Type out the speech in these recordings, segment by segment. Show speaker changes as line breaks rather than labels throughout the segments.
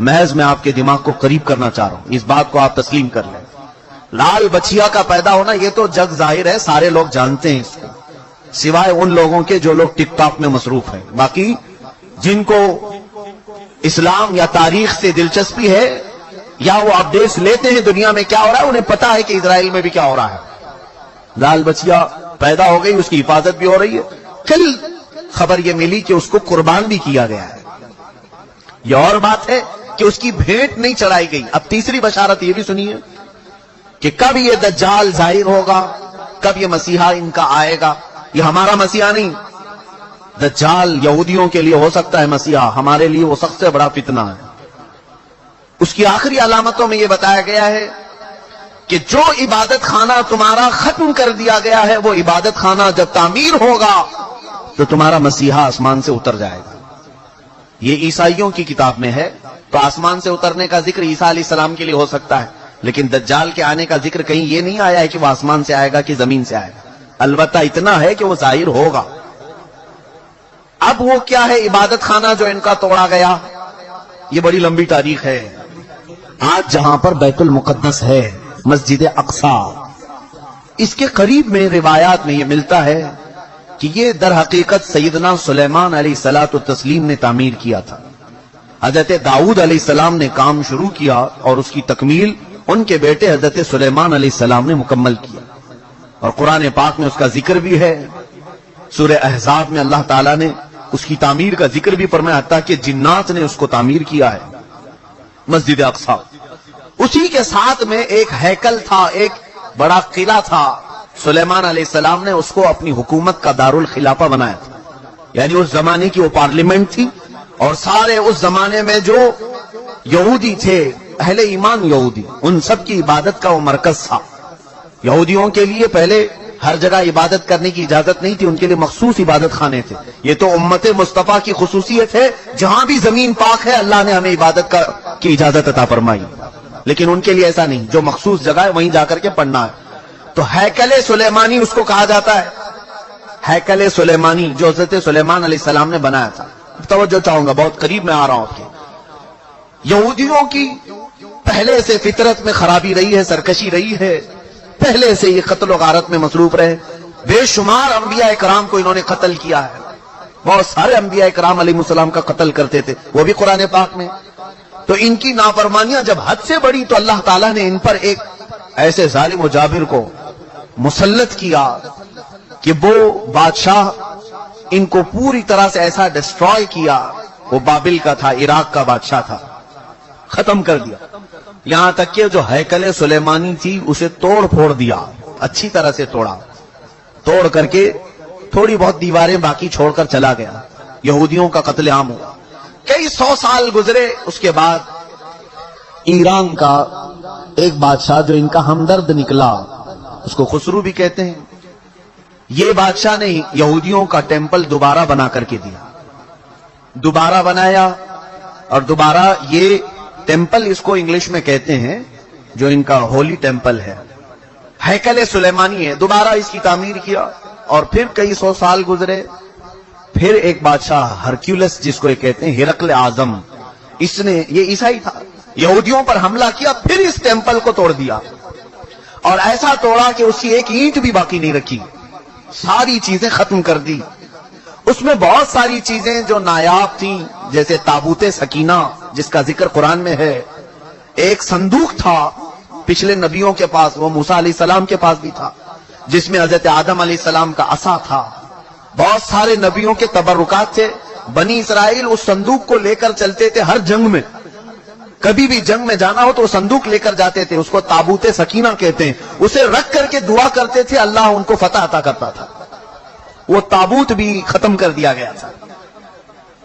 محض میں آپ کے دماغ کو قریب کرنا چاہ رہا ہوں، اس بات کو آپ تسلیم کر لیں۔ لال بچیا کا پیدا ہونا یہ تو جگ ظاہر ہے، سارے لوگ جانتے ہیں اس کو، سوائے ان لوگوں کے جو لوگ ٹک ٹاک میں مصروف ہیں۔ باقی جن کو اسلام یا تاریخ سے دلچسپی ہے یا وہ اپڈیٹس لیتے ہیں دنیا میں کیا ہو رہا ہے، انہیں پتا ہے کہ اسرائیل میں بھی کیا ہو رہا ہے۔ لال بچیا پیدا ہو گئی، اس کی حفاظت بھی ہو رہی ہے۔ کل خبر یہ ملی کہ اس کو قربان بھی کیا گیا ہے۔ یہ اور بات ہے کہ اس کی بھیٹ نہیں چڑھائی گئی۔ اب تیسری بشارت یہ بھی سنیے کہ کب یہ دجال ظاہر ہوگا، کب یہ مسیحا ان کا آئے گا۔ یہ ہمارا مسیحا نہیں، دجال یہودیوں کے لیے ہو سکتا ہے مسیحا، ہمارے لیے وہ سب سے بڑا فتنہ ہے۔ اس کی آخری علامتوں میں یہ بتایا گیا ہے کہ جو عبادت خانہ تمہارا ختم کر دیا گیا ہے، وہ عبادت خانہ جب تعمیر ہوگا تو تمہارا مسیحا آسمان سے اتر جائے گا۔ یہ عیسائیوں کی کتاب میں ہے، تو آسمان سے اترنے کا ذکر عیسیٰ علیہ السلام کے لیے ہو سکتا ہے، لیکن دجال کے آنے کا ذکر کہیں یہ نہیں آیا ہے کہ وہ آسمان سے آئے گا کہ زمین سے آئے گا۔ البتہ اتنا ہے کہ وہ ظاہر ہوگا۔ اب وہ کیا ہے عبادت خانہ جو ان کا توڑا گیا، یہ بڑی لمبی تاریخ ہے۔ آج جہاں پر بیت المقدس ہے، مسجد اقصی، اس کے قریب میں روایات میں یہ ملتا ہے کہ یہ در حقیقت سیدنا سلیمان علیہ الصلوۃ والتسلیم نے تعمیر کیا تھا۔ حضرت داؤد علیہ السلام نے کام شروع کیا اور اس کی تکمیل ان کے بیٹے حضرت سلیمان علیہ السلام نے مکمل کیا، اور قرآن پاک میں اس کا ذکر بھی ہے۔ سورہ احزاب میں اللہ تعالیٰ نے اس کی تعمیر کا ذکر بھی فرمایا، حتیٰ کہ جنات نے اس کو تعمیر کیا ہے، مسجد اقصی۔ اسی کے ساتھ میں ایک ہیکل تھا، ایک بڑا قلعہ تھا، سلیمان علیہ السلام نے اس کو اپنی حکومت کا دارالخلافہ بنایا تھا، یعنی اس زمانے کی وہ پارلیمنٹ تھی، اور سارے اس زمانے میں جو یہودی تھے، اہل ایمان یہودی، ان سب کی عبادت کا وہ مرکز تھا۔ یہودیوں کے لیے پہلے ہر جگہ عبادت کرنے کی اجازت نہیں تھی، ان کے لیے مخصوص عبادت خانے تھے۔ یہ تو امت مصطفیٰ کی خصوصیت ہے، جہاں بھی زمین پاک ہے اللہ نے ہمیں عبادت کی اجازت عطا فرمائی، لیکن ان کے لیے ایسا نہیں، جو مخصوص جگہ ہے وہیں جا کر کے پڑھنا ہے۔ تو ہیکل سلیمانی اس کو کہا جاتا ہے، ہیکل سلیمانی جو حضرت سلیمان علیہ السلام نے بنایا تھا۔ توجہ چاہوں گا، بہت قریب میں آ رہا ہوں آپ کے۔ یہودیوں کی پہلے سے فطرت میں خرابی رہی ہے، سرکشی رہی ہے، پہلے سے یہ قتل و غارت میں مصروف رہے، بے شمار انبیاء اکرام کو انہوں نے قتل کیا ہے، بہت سارے انبیاء اکرام علیہ السلام کا قتل کرتے تھے، وہ بھی قرآن پاک میں۔ تو ان کی نافرمانیاں جب حد سے بڑی تو اللہ تعالیٰ نے ان پر ایک ایسے ظالم و جابر کو مسلط کیا کہ وہ بادشاہ ان کو پوری طرح سے ایسا ڈسٹروائے کیا، وہ بابل کا تھا، عراق کا بادشاہ تھا، ختم کر دیا، یہاں تک کہ جو ہیکل سلیمانی تھی اسے توڑ پھوڑ دیا، اچھی طرح سے توڑا، توڑ کر کے تھوڑی بہت دیواریں باقی چھوڑ کر چلا گیا۔ یہودیوں کا قتل عام ہوا، کئی 100 سال گزرے۔ اس کے بعد ایران کا ایک بادشاہ جو ان کا ہمدرد نکلا، اس کو خسرو بھی کہتے ہیں، یہ بادشاہ نے یہودیوں کا ٹیمپل دوبارہ بنا کر کے دیا، دوبارہ بنایا، اور دوبارہ یہ ٹیمپل اس کو انگلش میں کہتے ہیں جو ان کا ہولی ٹیمپل ہے، ہیکل سلیمانی ہے، دوبارہ اس کی تعمیر کیا۔ اور پھر کئی 100 سال گزرے، پھر ایک بادشاہ ہرکیولس جس کو یہ کہتے ہیں، ہرقل اعظم، اس نے، یہ عیسائی تھا، یہودیوں پر حملہ کیا، پھر اس ٹیمپل کو توڑ دیا، اور ایسا توڑا کہ اس کی ایک اینٹ بھی باقی نہیں رکھی، ساری چیزیں ختم کر دی۔ اس میں بہت ساری چیزیں جو نایاب تھیں، جیسے تابوت سکینہ جس کا ذکر قرآن میں ہے، ایک صندوق تھا پچھلے نبیوں کے پاس، وہ موسیٰ علیہ السلام کے پاس بھی تھا، جس میں حضرت آدم علیہ السلام کا عصا تھا، بہت سارے نبیوں کے تبرکات تھے۔ بنی اسرائیل اس صندوق کو لے کر چلتے تھے ہر جنگ میں، کبھی بھی جنگ میں جانا ہو تو وہ صندوق لے کر جاتے تھے، اس کو تابوت سکینہ کہتے ہیں، اسے رکھ کر کے دعا کرتے تھے، اللہ ان کو فتح عطا کرتا تھا۔ وہ تابوت بھی ختم کر دیا گیا تھا،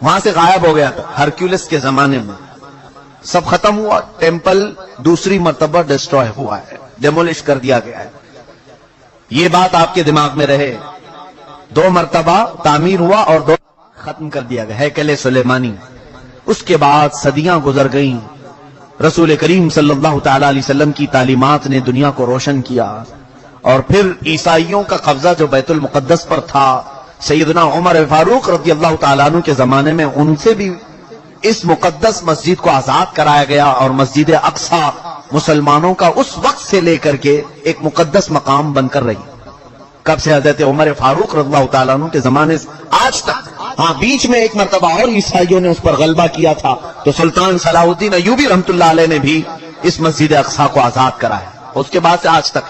وہاں سے غائب ہو گیا تھا ہرکیولس کے زمانے میں، سب ختم ہوا، ٹیمپل دوسری مرتبہ ڈسٹروائے ہوا ہے، ڈیمولش کر دیا گیا ہے۔ یہ بات آپ کے دماغ میں رہے، 2 مرتبہ تعمیر ہوا اور 2 ختم کر دیا گیا، ہیکل سلیمانی۔ اس کے بعد صدیاں گزر گئیں، رسول کریم صلی اللہ تعالی علیہ وسلم کی تعلیمات نے دنیا کو روشن کیا، اور پھر عیسائیوں کا قبضہ جو بیت المقدس پر تھا، سیدنا عمر فاروق رضی اللہ تعالیٰ عنہ کے زمانے میں ان سے بھی اس مقدس مسجد کو آزاد کرایا گیا اور مسجد اقصی مسلمانوں کا اس وقت سے لے کر کے ایک مقدس مقام بن کر رہی. کب سے؟ حضرت عمر فاروق رضی اللہ تعالیٰ عنہ کے زمانے سے آج تک. ہاں بیچ میں ایک مرتبہ اور عیسائیوں نے اس پر غلبہ کیا تھا تو سلطان صلاح الدین ایوبی رحمت اللہ علیہ نے بھی اس مسجد اقصی کو آزاد کرایا. اس کے بعد سے آج تک.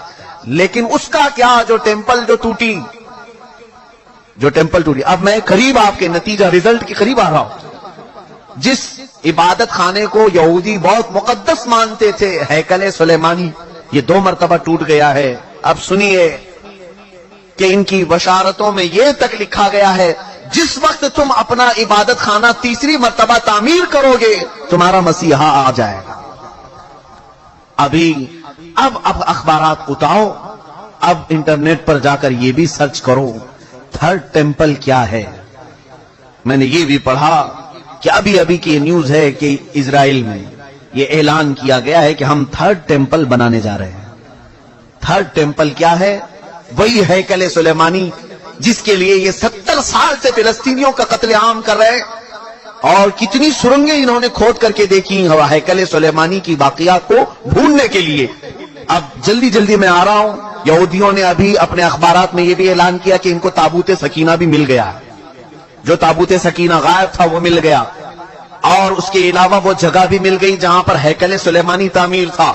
لیکن اس کا کیا جو ٹیمپل ٹوٹی. اب میں قریب آپ کے نتیجہ رزلٹ کے قریب آ رہا ہوں. جس عبادت خانے کو یہودی بہت مقدس مانتے تھے ہیکل سلیمانی، یہ 2 مرتبہ ٹوٹ گیا ہے. اب سنیے کہ ان کی بشارتوں میں یہ تک لکھا گیا ہے جس وقت تم اپنا عبادت خانہ تیسری مرتبہ تعمیر کرو گے تمہارا مسیحا آ جائے گا. اب اخبارات اٹھاؤ، اب انٹرنیٹ پر جا کر یہ بھی سرچ کرو تھرڈ ٹیمپل کیا ہے. میں نے یہ بھی پڑھا کہ ابھی کی نیوز ہے کہ اسرائیل میں یہ اعلان کیا گیا ہے کہ ہم تھرڈ ٹیمپل بنانے جا رہے ہیں. تھرڈ ٹیمپل کیا ہے؟ وہی ہیکل سلیمانی جس کے لیے یہ 70 سال سے فلسطینیوں کا قتل عام کر رہے ہیں. اور کتنی سرنگیں انہوں نے کھود کر کے دیکھی ہیکل سلیمانی کی باقیات کو ڈھونڈنے کے لیے. اب جلدی میں آ رہا ہوں. یہودیوں نے ابھی اپنے اخبارات میں یہ بھی اعلان کیا کہ ان کو تابوت سکینہ بھی مل گیا. جو تابوت سکینہ غائب تھا وہ مل گیا، اور اس کے علاوہ وہ جگہ بھی مل گئی جہاں پر ہیکل سلیمانی تعمیر تھا.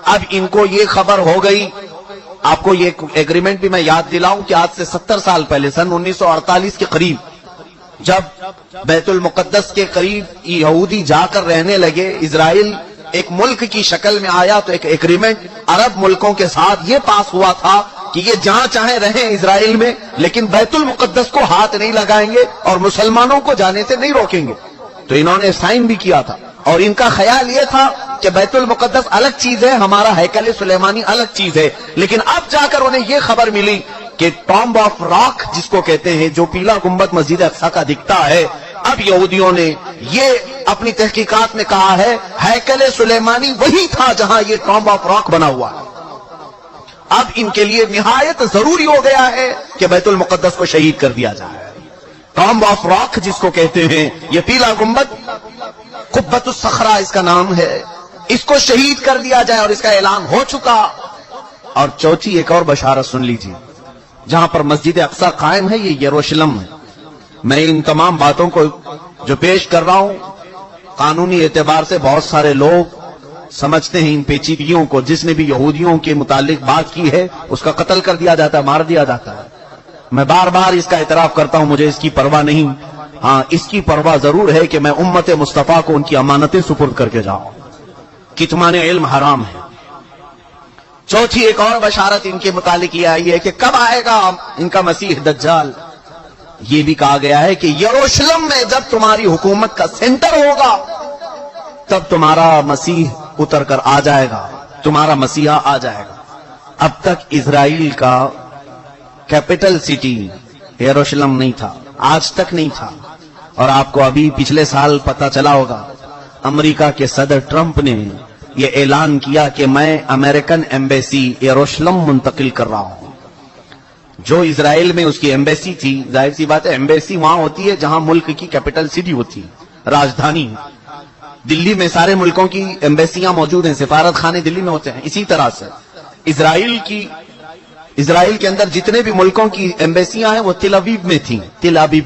اب ان کو یہ خبر ہو گئی. آپ کو یہ ایگریمنٹ بھی میں یاد دلاؤں کہ آج سے 70 سال پہلے سن 1948 کے قریب جب بیت المقدس کے قریب یہودی جا کر رہنے لگے، اسرائیل ایک ملک کی شکل میں آیا تو ایک ایگریمنٹ عرب ملکوں کے ساتھ یہ پاس ہوا تھا کہ یہ جہاں چاہیں رہیں اسرائیل میں، لیکن بیت المقدس کو ہاتھ نہیں لگائیں گے اور مسلمانوں کو جانے سے نہیں روکیں گے. تو انہوں نے سائن بھی کیا تھا، اور ان کا خیال یہ تھا کہ بیت المقدس الگ چیز ہے، ہمارا ہیکل سلیمانی الگ چیز ہے. لیکن اب جا کر انہیں یہ خبر ملی کہ ٹامب آف راک جس کو کہتے ہیں، جو پیلا گنبد مسجد اقصی کا دکھتا ہے، اب یہودیوں نے یہ اپنی تحقیقات میں کہا ہے ہیکل سلیمانی وہی تھا جہاں یہ ٹامب آف راک بنا ہوا ہے. اب ان کے لیے نہایت ضروری ہو گیا ہے کہ بیت المقدس کو شہید کر دیا جائے. ٹامب آف راک جس کو کہتے ہیں، یہ پیلا گنبد، قبۃ الصخرہ اس کا نام ہے، اس کو شہید کر دیا جائے، اور اس کا اعلان ہو چکا. اور چوتھی ایک اور بشارت سن لیجیے. جہاں پر مسجد اقصی قائم ہے یہ یروشلم ہے. میں ان تمام باتوں کو جو پیش کر رہا ہوں، قانونی اعتبار سے بہت سارے لوگ سمجھتے ہیں ان پیچیدگیوں کو. جس نے بھی یہودیوں کے متعلق بات کی ہے اس کا قتل کر دیا جاتا ہے، مار دیا جاتا ہے. میں بار بار اس کا اعتراف کرتا ہوں، مجھے اس کی پرواہ نہیں. ہاں اس کی پرواہ ضرور ہے کہ میں امت مصطفیٰ کو ان کی امانتیں سپرد کر کے جاؤں. کتمان علم حرام ہے. چوتھی ایک اور بشارت ان کے متعلق یہ آئی ہے کہ کب آئے گا ان کا مسیح دجال. یہ بھی کہا گیا ہے کہ یروشلم میں جب تمہاری حکومت کا سینٹر ہوگا تب تمہارا مسیح اتر کر آ جائے گا، تمہارا مسیحا آ جائے گا. اب تک اسرائیل کا کیپٹل سٹی یروشلم نہیں تھا، آج تک نہیں تھا. اور آپ کو ابھی پچھلے سال پتا چلا ہوگا امریکہ کے صدر ٹرمپ نے یہ اعلان کیا کہ میں امریکن ایمبیسی یروشلم منتقل کر رہا ہوں. جو اسرائیل میں اس کی ایمبیسی تھی، ظاہر سی بات ہے ایمبیسی وہاں ہوتی ہے جہاں ملک کی کیپٹل سٹی ہوتی ہے، راجدھانی. دلی میں سارے ملکوں کی ایمبیسیاں موجود ہیں، سفارت خانے دلی میں ہوتے ہیں. اسی طرح سے اسرائیل کے اندر جتنے بھی ملکوں کی ایمبیسیاں ہیں وہ تل ابیب میں تھیں، تل ابیب.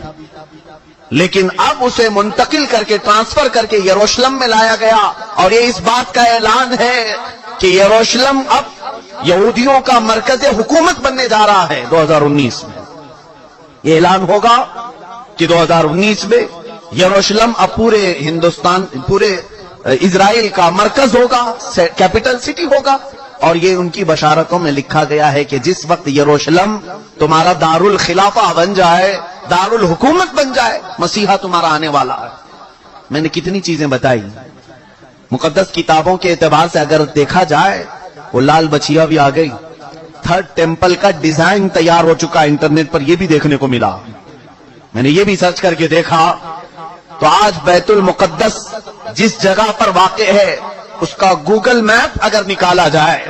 لیکن اب اسے منتقل کر کے ٹرانسفر کر کے یروشلم میں لایا گیا، اور یہ اس بات کا اعلان ہے کہ یروشلم اب یہودیوں کا مرکز حکومت بننے جا رہا ہے 2019 میں. یہ اعلان ہوگا کہ 2019 میں یروشلم اب پورے ہندوستان، پورے اسرائیل کا مرکز ہوگا، کیپٹل سٹی ہوگا. اور یہ ان کی بشارتوں میں لکھا گیا ہے کہ جس وقت یروشلم تمہارا دار الخلافہ بن جائے، دار الحکومت بن جائے، مسیحا تمہارا آنے والا ہے. میں نے کتنی چیزیں بتائی. مقدس کتابوں کے اعتبار سے اگر دیکھا جائے وہ لال بچیا بھی آ گئی. تھرڈ ٹیمپل کا ڈیزائن تیار ہو چکا، انٹرنیٹ پر یہ بھی دیکھنے کو ملا. میں نے یہ بھی سرچ کر کے دیکھا تو آج بیت المقدس جس جگہ پر واقع ہے اس کا گوگل میپ اگر نکالا جائے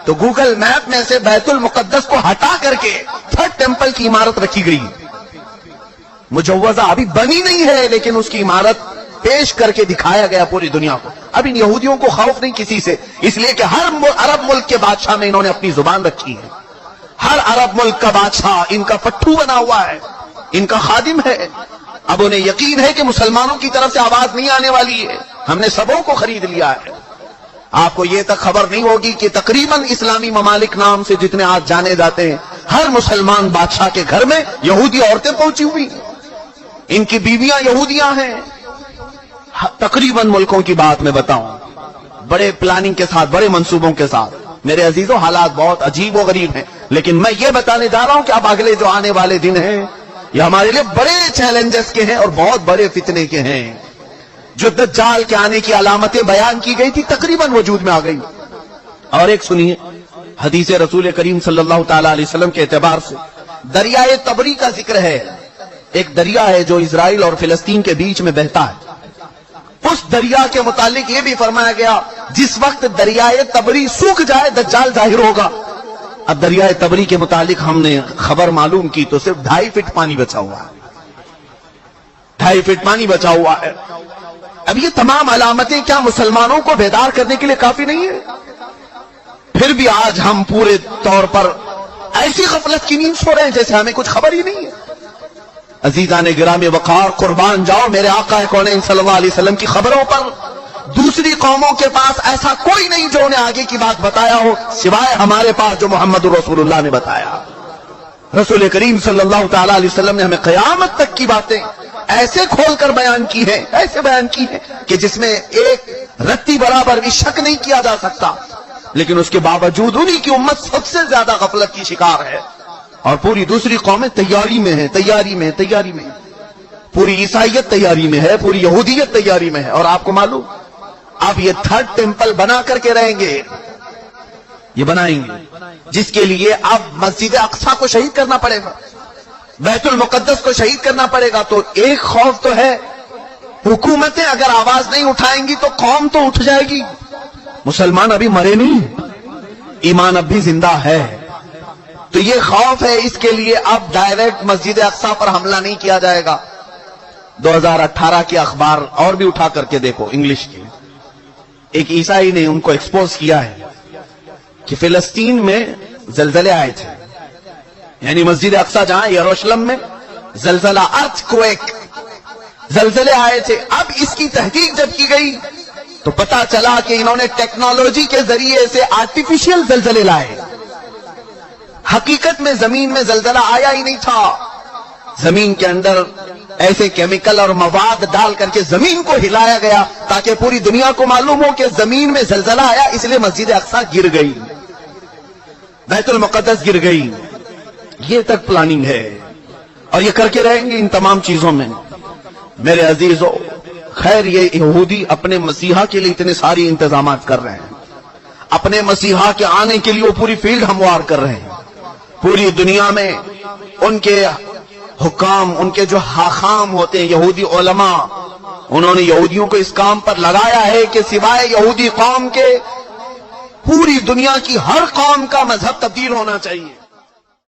تو گوگل میپ میں سے بیت المقدس کو ہٹا کر کے تھرڈ ٹیمپل کی عمارت رکھی گئی. مجوزہ ابھی بنی نہیں ہے لیکن اس کی عمارت پیش کر کے دکھایا گیا پوری دنیا کو. اب ان یہودیوں کو خوف نہیں کسی سے، اس لیے کہ ہر عرب ملک کے بادشاہ میں انہوں نے اپنی زبان رکھی ہے. ہر عرب ملک کا بادشاہ ان کا پٹھو بنا ہوا ہے، ان کا خادم ہے. اب انہیں یقین ہے کہ مسلمانوں کی طرف سے آواز نہیں آنے والی ہے، ہم نے سبوں کو خرید لیا ہے. آپ کو یہ تک خبر نہیں ہوگی کہ تقریباً اسلامی ممالک نام سے جتنے آج جانے جاتے ہیں، ہر مسلمان بادشاہ کے گھر میں یہودی عورتیں پہنچی ہوئی ہیں، ان کی بیویاں یہودیاں ہیں. تقریباً ملکوں کی بات میں بتاؤں، بڑے پلاننگ کے ساتھ، بڑے منصوبوں کے ساتھ. میرے عزیزوں، حالات بہت عجیب و غریب ہیں، لیکن میں یہ بتانے جا رہا ہوں کہ اب اگلے جو آنے والے دن ہیں یہ ہمارے لیے بڑے چیلنجز کے ہیں اور بہت بڑے فتنے کے ہیں. جو دجال کے آنے کی علامتیں بیان کی گئی تھی تقریباً وجود میں آ گئی. اور ایک سنیے، حدیث رسول کریم صلی اللہ تعالی علیہ وسلم کے اعتبار سے دریائے تبری کا ذکر ہے. ایک دریا ہے جو اسرائیل اور فلسطین کے بیچ میں بہتا ہے. اس دریا کے متعلق یہ بھی فرمایا گیا جس وقت دریائے تبری سوکھ جائے دجال ظاہر ہوگا. اب دریائے تبری کے متعلق ہم نے خبر معلوم کی تو صرف 2.5 فٹ پانی بچا ہوا ہے، 2.5 فٹ پانی بچا ہوا ہے. اب یہ تمام علامتیں کیا مسلمانوں کو بیدار کرنے کے لیے کافی نہیں ہے؟ پھر بھی آج ہم پورے طور پر ایسی غفلت کی نیند سو رہے ہیں جیسے ہمیں کچھ خبر ہی نہیں ہے. عزیزان گرامی وقار، قربان جاؤ میرے آقا کونین صلی اللہ علیہ وسلم کی خبروں پر. دوسری قوموں کے پاس ایسا کوئی نہیں جو انہیں آگے کی بات بتایا ہو سوائے ہمارے پاس جو محمد رسول اللہ نے بتایا. رسول کریم صلی اللہ تعالی علیہ وسلم نے ہمیں قیامت تک کی باتیں ایسے کھول کر بیان کی ہیں، ایسے بیان کی ہیں کہ جس میں ایک رتی برابر بھی شک نہیں کیا جا سکتا. لیکن اس کے باوجود انہی کی امت سب سے زیادہ غفلت کی شکار ہے اور پوری دوسری قومیں تیاری میں ہیں، تیاری میں ہیں. پوری عیسائیت تیاری میں ہے، پوری یہودیت تیاری میں ہے. اور آپ کو معلوم اب یہ 3rd ٹیمپل بنا کر کے رہیں گے، یہ بنائیں گے جس کے لیے اب مسجد اقصی کو شہید کرنا پڑے گا، بیت المقدس کو شہید کرنا پڑے گا. تو ایک خوف تو ہے، حکومتیں اگر آواز نہیں اٹھائیں گی تو قوم تو اٹھ جائے گی. مسلمان ابھی مرے نہیں، ایمان اب بھی زندہ ہے. تو یہ خوف ہے، اس کے لیے اب ڈائریکٹ مسجد اقصی پر حملہ نہیں کیا جائے گا. 2018 کے اخبار اور بھی اٹھا کر کے دیکھو انگلش کے، ایک عیسائی نے ان کو ایکسپوز کیا ہے کہ فلسطین میں زلزلے آئے تھے، یعنی مسجد اقصی جہاں یروشلم میں زلزلہ، ارتھ کویک، زلزلے آئے تھے. اب اس کی تحقیق جب کی گئی تو پتا چلا کہ انہوں نے ٹیکنالوجی کے ذریعے سے آرٹیفیشل زلزلے لائے. حقیقت میں زمین میں زلزلہ آیا ہی نہیں تھا، زمین کے اندر ایسے کیمیکل اور مواد ڈال کر کے زمین کو ہلایا گیا تاکہ پوری دنیا کو معلوم ہو کہ زمین میں زلزلہ آیا، اس لیے مسجد اقصی گر گئی، بیت المقدس گر گئی. یہ تک پلاننگ ہے اور یہ کر کے رہیں گے ان تمام چیزوں میں. میرے عزیزو، خیر یہ یہودی اپنے مسیحا کے لیے اتنے ساری انتظامات کر رہے ہیں، اپنے مسیحا کے آنے کے لیے وہ پوری فیلڈ ہموار کر رہے ہیں. پوری دنیا میں ان کے حکام، ان کے جو حاخام ہوتے ہیں یہودی علماء، انہوں نے یہودیوں کو اس کام پر لگایا ہے کہ سوائے یہودی قوم کے پوری دنیا کی ہر قوم کا مذہب تبدیل ہونا چاہیے.